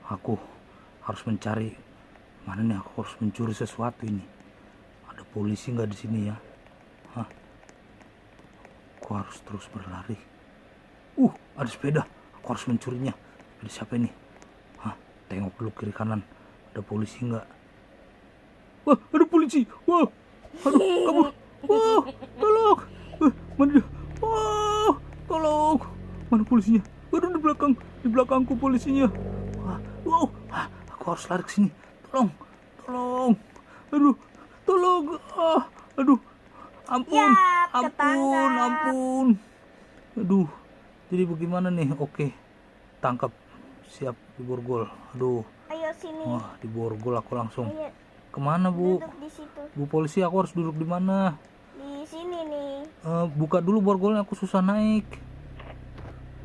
Aku harus mencari mana nih. Aku harus mencuri sesuatu ini. Ada polisi nggak di sini ya? Hah? Aku harus terus berlari. Ada sepeda. Aku harus mencurinya. Ada siapa ini? Hah? Tengok dulu kiri kanan. Ada polisi nggak? Wah, ada polisi. Wah, aduh, kabur. Wah, tolong. Mana dia? Wah, tolong. Mana polisinya? Aduh, di belakangku polisinya. Wow, aku harus lari ke sini. Tolong. Aduh, tolong. Aduh, ampun. Aduh, jadi bagaimana nih? Oke, tangkap. Siap diborgol. Aduh. Ayo sini. Wah, diborgol aku langsung. Ayo. Kemana, Bu? Duduk di situ. Bu polisi, aku harus duduk di mana? Di sini nih. Buka dulu borgolnya, aku susah naik.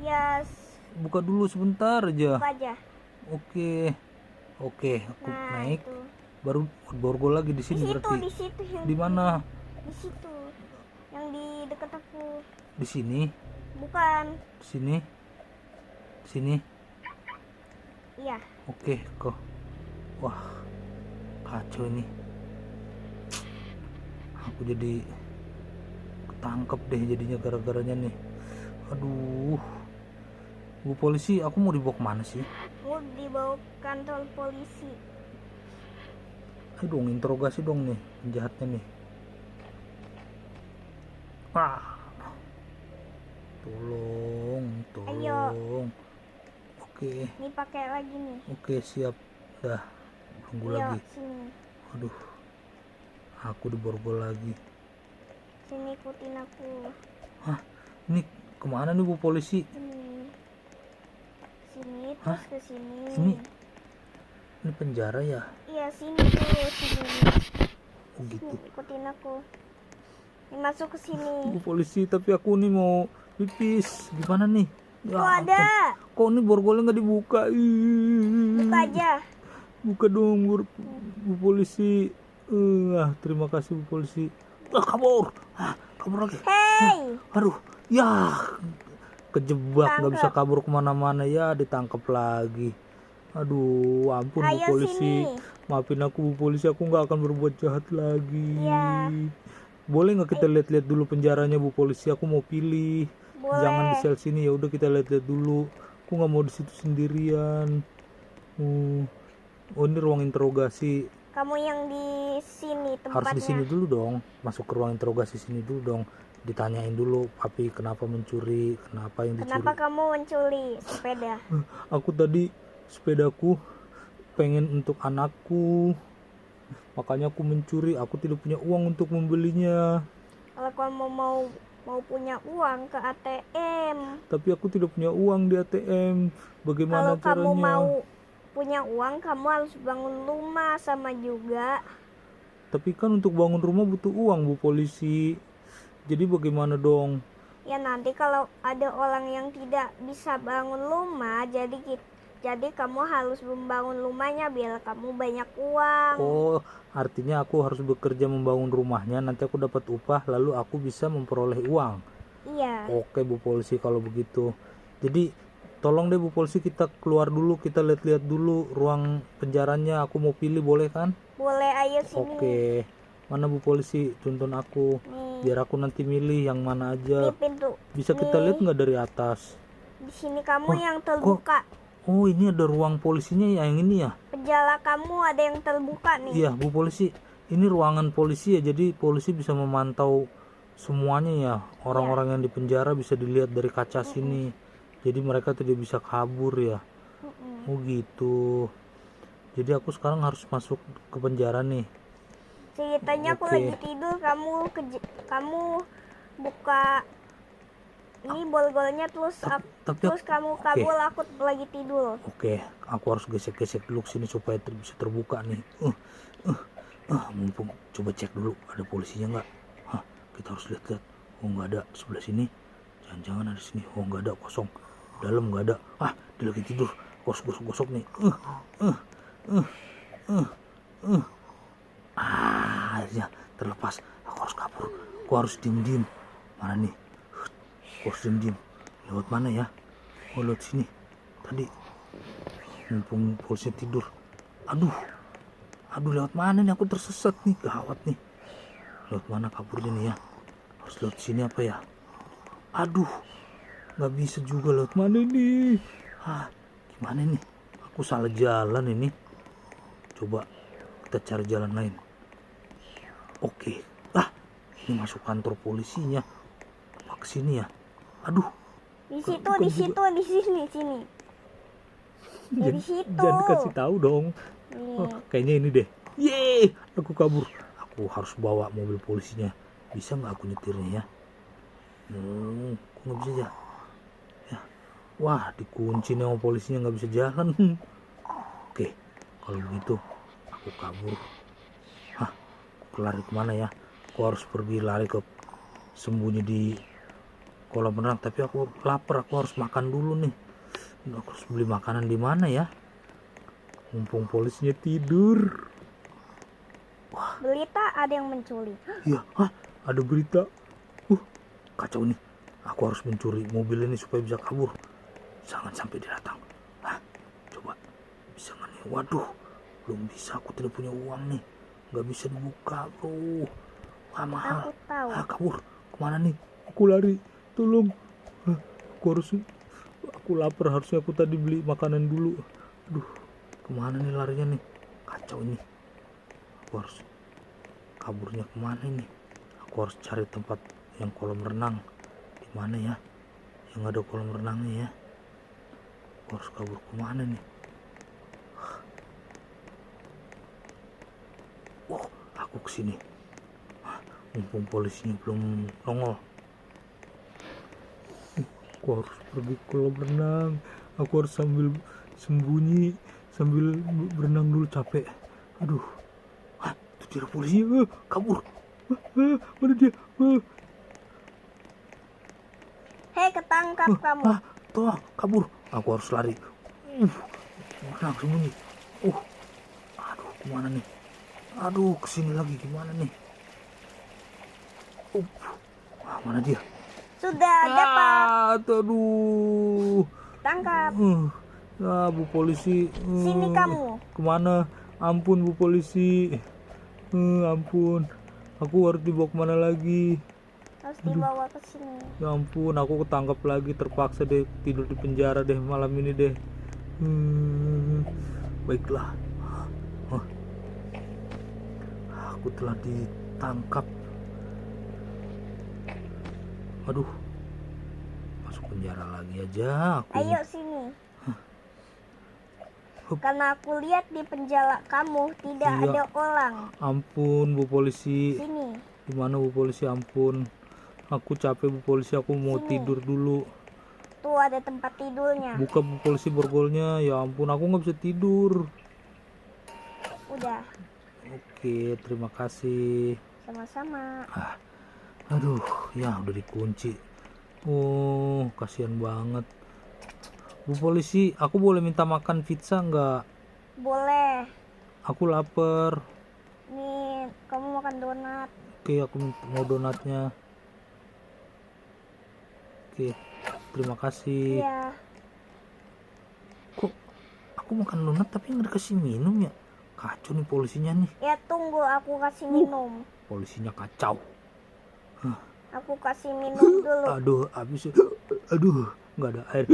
Yes. Buka dulu sebentar aja. Buka aja. Oke, aku naik. Itu. Baru borgol lagi di sini berarti. Di situ. Di mana? Di situ. Yang di dekat aku. Di sini? Bukan. Sini? Iya. Oke, kok. Wah, kacau ini. Aku jadi ketangkep deh jadinya gara-garanya nih. Aduh. Bu polisi, aku mau dibawa kemana sih? Mau dibawa kantor polisi. Ayo dong, interogasi dong nih penjahatnya nih. Tolong. Ayo. Oke. Ini pakai lagi nih. Oke, siap. Dah, tunggu lagi. Sini. Aduh, aku diborgol lagi. Sini, ikutin aku. Hah? Ini kemana nih Bu polisi? Sini terus ke sini. Ini penjara ya? Iya, sini tuh, sini. Oh gitu. Sini, ikutin aku. Ini masuk ke sini. Bu polisi, tapi aku nih mau pipis. Gimana nih? Ya, ada. Kok nih borgolnya nggak dibuka? Buka aja. Buka dong, Bu polisi. Terima kasih Bu polisi. Kabur lagi. Hey. Aduh, ya kejebak, nggak bisa kabur kemana-mana ya, ditangkap lagi. Aduh, ampun Bu polisi. Sini. Maafin aku Bu polisi, aku nggak akan berbuat jahat lagi. Ya. Boleh nggak kita lihat-lihat dulu penjaranya Bu polisi? Aku mau pilih. Boleh. Jangan di sel sini, ya udah kita lihat-lihat dulu. Aku nggak mau di situ sendirian. Oh, ini ruang interogasi. Kamu yang di sini tempatnya. Harus di sini dulu dong. Masuk ke ruang interogasi sini dulu dong. Ditanyain dulu, papi kenapa mencuri, kenapa yang dicuri. Kenapa kamu mencuri sepeda? Aku tadi sepedaku pengen untuk anakku, makanya aku mencuri. Aku tidak punya uang untuk membelinya. Kalau kamu mau punya uang ke ATM. Tapi aku tidak punya uang di ATM. Bagaimana caranya? Kalau kamu mau punya uang, kamu harus bangun rumah sama juga. Tapi kan untuk bangun rumah butuh uang Bu polisi. Jadi bagaimana dong? Ya nanti kalau ada orang yang tidak bisa bangun rumah, jadi kamu harus membangun rumahnya biar kamu banyak uang. Oh, artinya aku harus bekerja membangun rumahnya, nanti aku dapat upah, lalu aku bisa memperoleh uang. Iya. Oke Bu polisi kalau begitu. Jadi tolong deh Bu polisi, kita keluar dulu, kita lihat-lihat dulu ruang penjaranya. Aku mau pilih, boleh kan? Boleh, ayo sini. Oke. Mana Bu polisi, tuntun aku. Biar aku nanti milih yang mana aja. Ini pintu. Bisa kita lihat nggak dari atas? Di sini kamu yang terbuka. Oh, ini ada ruang polisinya ya, yang ini ya? Penjara kamu ada yang terbuka nih. Iya Bu polisi, ini ruangan polisi ya, jadi polisi bisa memantau semuanya ya. Orang-orang yang di penjara bisa dilihat dari kaca sini. Jadi mereka tidak bisa kabur ya. Oh gitu. Jadi aku sekarang harus masuk ke penjara nih. Ceritanya aku lagi tidur, kamu buka ini borgolnya terus kamu kabur. Aku lagi tidur. Oke, aku harus gesek-gesek dulu sini supaya bisa terbuka nih. Mumpung coba cek dulu ada polisinya nggak. Kita harus lihat-lihat. Oh, nggak ada sebelah sini. Jangan-jangan ada sini. Oh, nggak ada, kosong. Dalam nggak ada. Dia lagi tidur. Gosok nih. Akhirnya terlepas. Aku harus kabur. Aku harus diem-diem. Mana nih? Aku harus diem-diem. Lewat mana ya? Oh, lewat sini. Tadi mumpung polisi tidur. Aduh lewat mana nih, aku tersesat nih, gawat nih. Lewat mana kaburnya nih ya? Harus lewat sini apa ya? Aduh, nggak bisa juga, lewat mana nih? Gimana nih? Aku salah jalan ini. Coba kita cari jalan lain. Oke, ini masuk kantor polisinya. Apa ke sini ya? Aduh, Di situ, di sini. Ya, di situ. Jangan kasih tahu dong. Kayaknya ini deh. Yeay, aku kabur. Aku harus bawa mobil polisinya. Bisa nggak aku nyetirnya ya? Kok nggak bisa ya? Wah, dikunci nih sama polisinya, nggak bisa jalan. Oke, kalau begitu aku kabur. Aku lari kemana ya? Aku harus pergi lari ke sembunyi di kolam renang. Tapi aku lapar, aku harus makan dulu nih. Aku harus beli makanan di mana ya? Mumpung polisinya tidur. Berita ada yang menculik. Iya, ada berita. Kacau nih. Aku harus mencuri mobil ini supaya bisa kabur. Jangan sampai dia datang. Coba bisa nggak nih? Waduh, belum bisa. Aku tidak punya uang nih. Nggak bisa dibuka, bro. Mahal. Aku tahu. Kabur. Kemana nih? Aku lari. Tolong. Aku lapar. Harusnya aku tadi beli makanan dulu. Aduh, kemana nih larinya nih? Kacau ini. Aku harus kaburnya kemana nih? Aku harus cari tempat yang kolam renang. Di mana ya? Yang ada kolam renangnya ya? Aku harus kabur kemana nih? Aku kesini. Mumpung polisinya belum nongol. Aku harus pergi ke kolam renang. Aku harus sambil sembunyi, sambil berenang dulu, capek. Aduh, itu dia polisinya. Kabur. Mana dia? Hei, ketangkap kamu. Tuh, kabur. Aku harus lari. Berenang sembunyi. Aduh, kemana nih? Aduh, kesini lagi, gimana nih? Mana dia? Sudah dapat. Aduh. Tangkap. Bu polisi. Sini kamu. Kemana? Ampun, Bu polisi. Ampun. Aku harus dibawa kemana lagi? Harus dibawa ke sini. Ya ampun, aku ketangkap lagi, terpaksa deh tidur di penjara deh malam ini deh. Baiklah. Aku telah ditangkap. Aduh, masuk penjara lagi aja aku. Ayo sini. Karena aku lihat di penjara kamu tidak ada orang. Ampun, Bu polisi. Sini. Di mana Bu polisi? Ampun. Aku capek, Bu polisi, aku mau tidur dulu. Tuh ada tempat tidurnya. Buka, Bu polisi, borgolnya. Ya ampun, aku nggak bisa tidur. Udah. Oke, terima kasih. Sama-sama. Aduh, ya udah dikunci. Kasihan banget. Bu polisi, aku boleh minta makan pizza nggak? Boleh. Aku lapar. Nih, kamu makan donat. Oke, aku mau donatnya. Oke, terima kasih. Iya. Kok aku makan donat tapi nggak dikasih minum ya? Kacau nih polisinya nih. Ya tunggu, aku kasih minum. Polisinya kacau. Aku kasih minum dulu. Aduh, habis. Aduh, nggak ada air.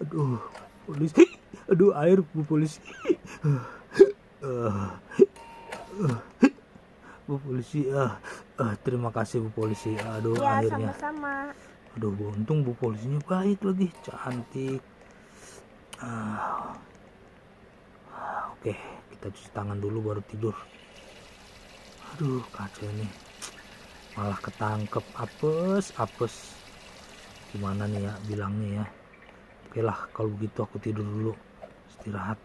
Aduh, polisi. Aduh, air, Bu polisi. Bu polisi. Terima kasih, Bu polisi. Aduh, Ya, akhirnya. sama-sama. Aduh, untung Bu polisinya baik lagi, cantik. Oke, kita cuci tangan dulu baru tidur. Aduh, kacau nih. Malah ketangkep, apes. Gimana nih ya bilangnya ya? Oke lah, kalau begitu aku tidur dulu, istirahat.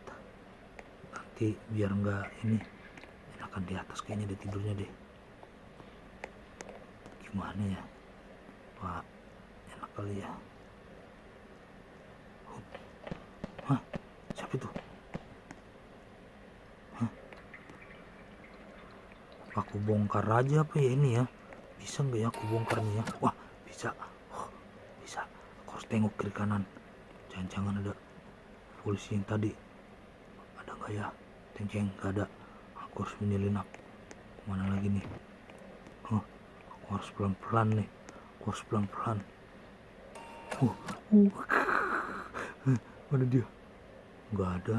Nanti biar nggak ini, enakan di atas kayaknya dia tidurnya deh. Gimana ya? Pak, enak kali ya. Siapa itu? Aku bongkar aja apa ya ini ya? Bisa nggak ya aku bongkar nih ya? Wah, bisa. Bisa. Aku harus tengok kiri kanan. Jangan-jangan ada polisi yang tadi ya? Ceng, nggak ada. Aku harus menyelinap. Kemana lagi nih? Aku harus pelan-pelan nih. Aku harus pelan-pelan. Mana dia? Nggak ada.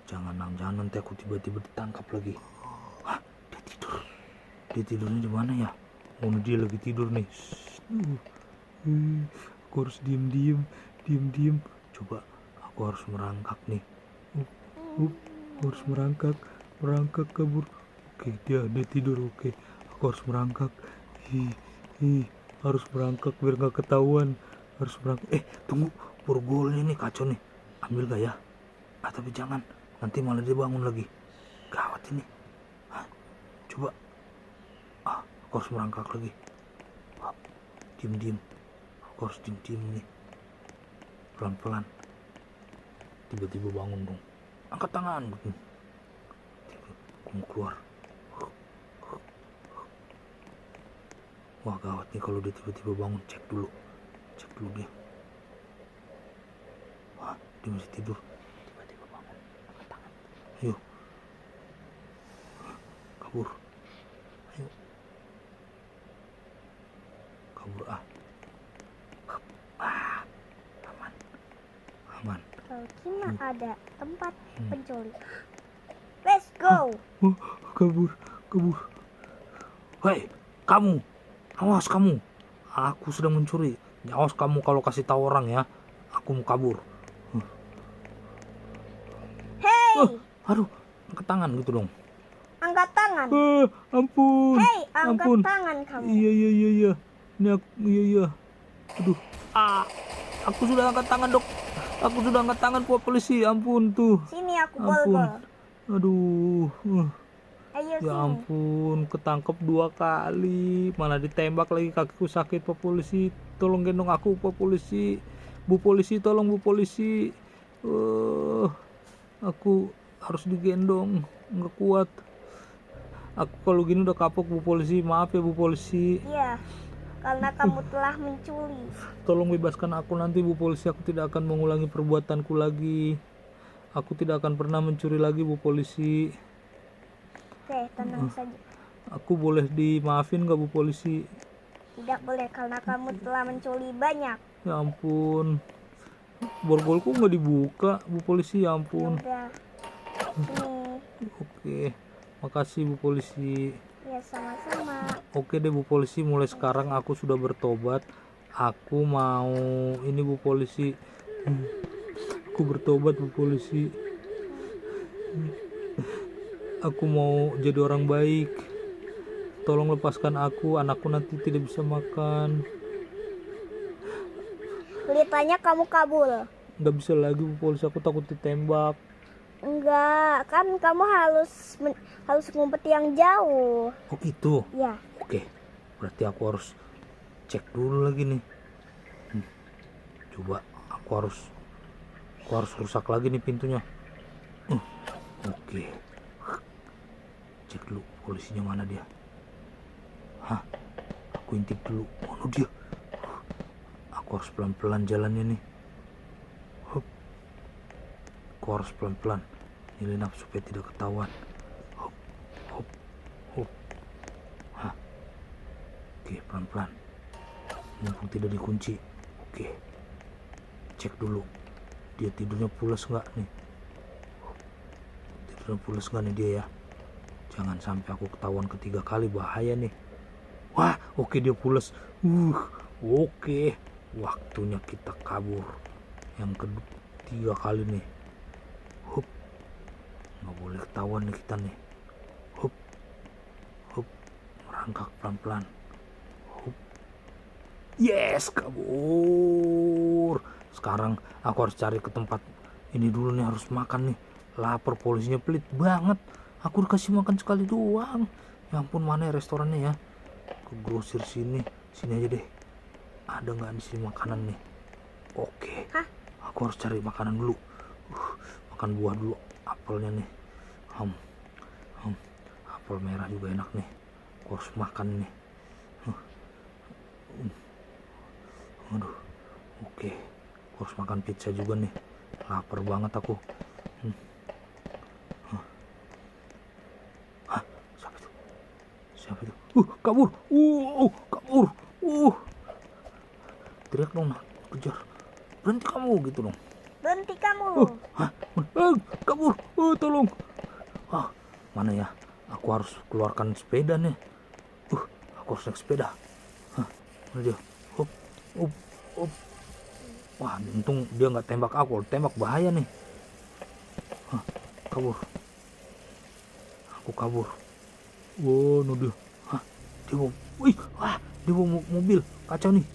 Jangan nanti aku tiba-tiba ditangkap lagi. Hah, dia tidur. Dia tidurnya di mana ya? Oh, dia lagi tidur nih. Aku harus diem. Coba aku harus merangkak nih. Harus merangkak kabur. Oke, dia tidur. Oke, aku harus merangkak. Harus merangkak biar nggak ketahuan. Harus merangkak. Tunggu, borgolnya nih kacau nih. Ambil gak ya? Tapi jangan, nanti malah dia bangun lagi. Gawat ini. Coba. Aku harus merangkak lagi. Diem. Aku harus diem nih. Pelan-pelan. Tiba-tiba bangun dong. Angkat tangan. Aku mau keluar. Wah, gawat nih kalau dia tiba-tiba bangun. Cek dulu dia. Wah, dia masih tidur. Tiba-tiba bangun. Angkat tangan. Ayo. Kabur. Ayo. Kabur aman. Kalau Cina ada tempat penculik. Let's go. Kabur. Hei, kamu. Awas kamu. Aku sedang mencuri. Awas kamu kalau kasih tahu orang ya. Aku mau kabur. Hey. Aduh, angkat tangan gitu dong. Angkat tangan. Ampun. Hey, angkat tangan kamu. Iya. Ini aku, iya. Aduh. Aku sudah angkat tangan, Dok. Aku sudah angkat tangan, Pak Polisi. Ampun tuh. Sini aku borgol. Aduh. Ayo Ya sini. ampun, ketangkep 2 kali. Malah ditembak lagi, kakiku sakit, Pak Polisi. Tolong gendong aku, Pak Polisi. Bu Polisi, tolong Bu Polisi. Aku harus digendong, nggak kuat. Aku kalau gini udah kapok, Bu Polisi. Maaf ya, Bu Polisi. Iya, karena kamu telah mencuri. Tolong bebaskan aku nanti, Bu Polisi. Aku tidak akan mengulangi perbuatanku lagi. Aku tidak akan pernah mencuri lagi, Bu Polisi. Oke, tenang saja. Aku boleh dimaafin nggak, Bu Polisi? Tidak boleh karena kamu telah mencuri banyak. Ya ampun. Borgolku nggak dibuka, Bu Polisi. Ya ampun. Udah. Ini. Oke. Makasih, Bu Polisi. Ya, sama-sama. Oke deh, Bu Polisi. Mulai sekarang aku sudah bertobat. Aku mau ini, Bu Polisi. Aku bertobat, Bu Polisi. Aku mau jadi orang baik. Tolong lepaskan aku. Anakku nanti tidak bisa makan. Beritanya kamu kabur. Nggak bisa lagi, Bu Polisi. Aku takut ditembak. Enggak, kan kamu harus ngumpet yang jauh. Oh gitu. Ya. Oke. Berarti aku harus cek dulu lagi nih. Coba aku harus rusak lagi nih pintunya. Oke. Cek dulu polisinya mana dia. Aku intip dulu. Mana dia? Aku harus pelan-pelan jalannya nih. Aku harus pelan-pelan nyelinap supaya tidak ketahuan. Oke, pelan-pelan. Mumpung tidak dikunci. Oke. Cek dulu. Dia tidurnya pulas nggak nih? Tidurnya pulas nggak nih dia ya? Jangan sampai aku ketahuan ketiga kali, bahaya nih. Wah, oke dia pulas. Oke. Waktunya kita kabur. Yang ketiga kali nih. Nggak boleh ketahuan nih kita nih. Merangkak pelan-pelan. Yes, kabur. Sekarang aku harus cari ke tempat ini dulu nih, harus makan nih. Lapar, polisinya pelit banget. Aku dikasih makan sekali doang. Ya ampun, mana ya restorannya ya? Ke grosir sini aja deh. Ada nggak di sini makanan nih? Oke. Aku harus cari makanan dulu. Makan buah dulu. Apelnya nih. Apel merah juga enak nih. Aku harus makan nih. Aduh. Oke. Aku harus makan pizza juga nih. Lapar banget aku. Kabur. Kabur. Teriak dong, nak. Kejar. Berhenti kamu gitu dong. Berhenti kamu. Hah? Kabur. Tolong. Mana ya? Aku harus keluarkan sepeda nih. Aku harus naik sepeda. Mana dia? Hop. Wah, untung dia nggak tembak aku. Tembak bahaya nih. Kabur. Aku kabur. Wow, no dia. Dia mau. Dia mau mobil. Kacau nih.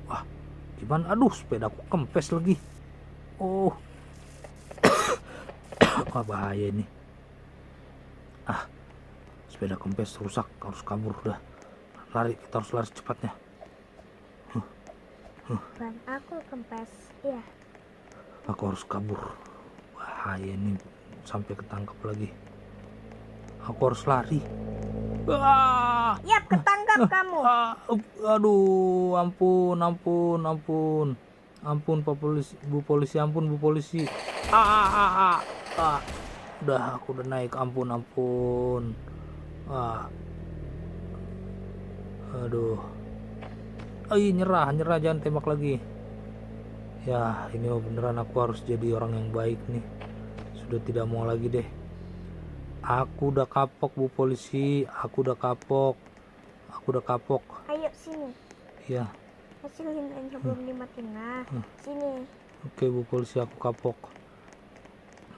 Wah, gimana? Aduh, sepedaku kempes lagi. Wah, bahaya ini. Sepeda kempes rusak, harus kabur udah. Kita harus lari secepatnya. Ban aku kempes, ya. Aku harus kabur. Bahaya ini, sampai ketangkap lagi. Aku harus lari. Yap, ketangkap kamu. Aduh, ampun Pak Polisi, Bu Polisi. Udah, aku udah naik. Ampun. Aduh. Nyerah, jangan tembak lagi. Ya, ini beneran aku harus jadi orang yang baik nih. Sudah tidak mau lagi deh. Aku udah kapok, Bu Polisi. Aku udah kapok. Ayo sini. Iya. Hasilin aja belum dimatiin. Nah, sini. Oke, Bu Polisi, aku kapok.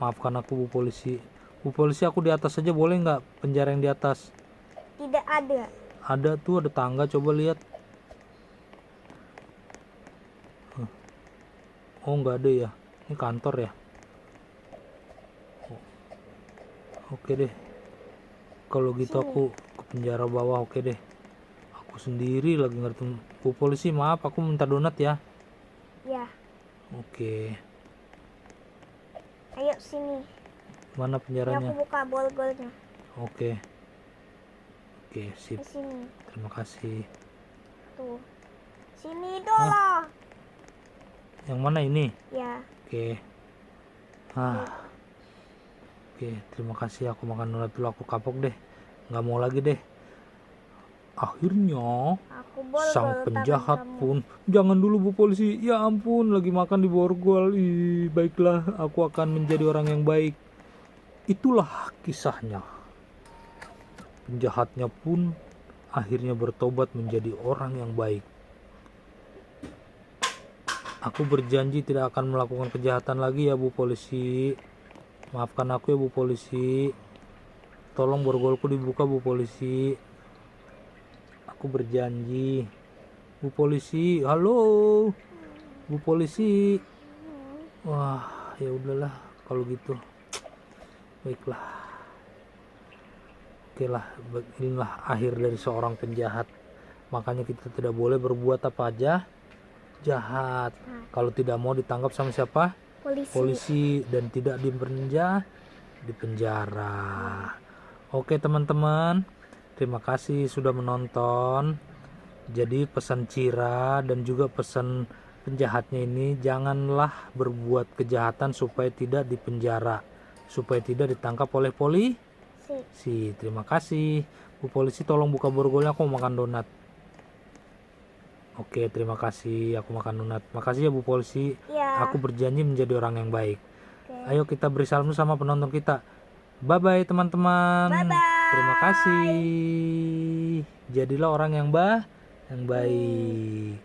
Maafkan aku, Bu Polisi. Bu Polisi, aku di atas aja boleh nggak? Penjara yang di atas. Tidak ada. Ada tuh, ada tangga, coba lihat. Oh, nggak ada ya. Ini kantor ya. Oke deh. Kalau gitu aku ke penjara bawah, oke deh. Aku sendiri lagi ngerti. Bu Polisi, maaf, aku minta donat ya. Ya. Oke. Ayo sini. Mana Ini penjaranya? aku buka borgolnya. Oke, sip. Di sini. Terima kasih. Tuh. Sini dulu. Yang mana ini? Ya. Oke. Oke, terima kasih. Aku makan donat dulu. Aku kapok deh. Nggak mau lagi deh. Akhirnya Aku borgol sang tangan penjahat kamu. pun. Jangan dulu, Bu Polisi. Ya ampun, lagi makan di borgol. Baiklah, aku akan menjadi orang yang baik. Itulah kisahnya. Penjahatnya pun akhirnya bertobat menjadi orang yang baik. Aku berjanji tidak akan melakukan kejahatan lagi ya, Bu Polisi. Maafkan aku ya, Bu Polisi. Tolong borgolku dibuka, Bu Polisi. Aku berjanji. Bu Polisi, halo. Bu Polisi. Wah, ya udahlah kalau gitu. Baiklah. Oke lah, inilah akhir dari seorang penjahat. Makanya kita tidak boleh berbuat apa aja jahat. Kalau tidak mau ditangkap sama siapa? Polisi, dan tidak di penjara. Oke teman-teman, terima kasih sudah menonton. Jadi pesan Cira dan juga pesan penjahatnya ini, janganlah berbuat kejahatan supaya tidak dipenjara, supaya tidak ditangkap oleh polisi. Terima kasih Bu Polisi, tolong buka borgolnya, aku mau makan donat. Oke, terima kasih, aku makan donat. Makasih ya Bu Polisi. Ya. Aku berjanji menjadi orang yang baik. Oke. Ayo kita beri salam sama penonton kita. Bye bye teman-teman. Bye-bye. Terima kasih. Jadilah orang yang baik.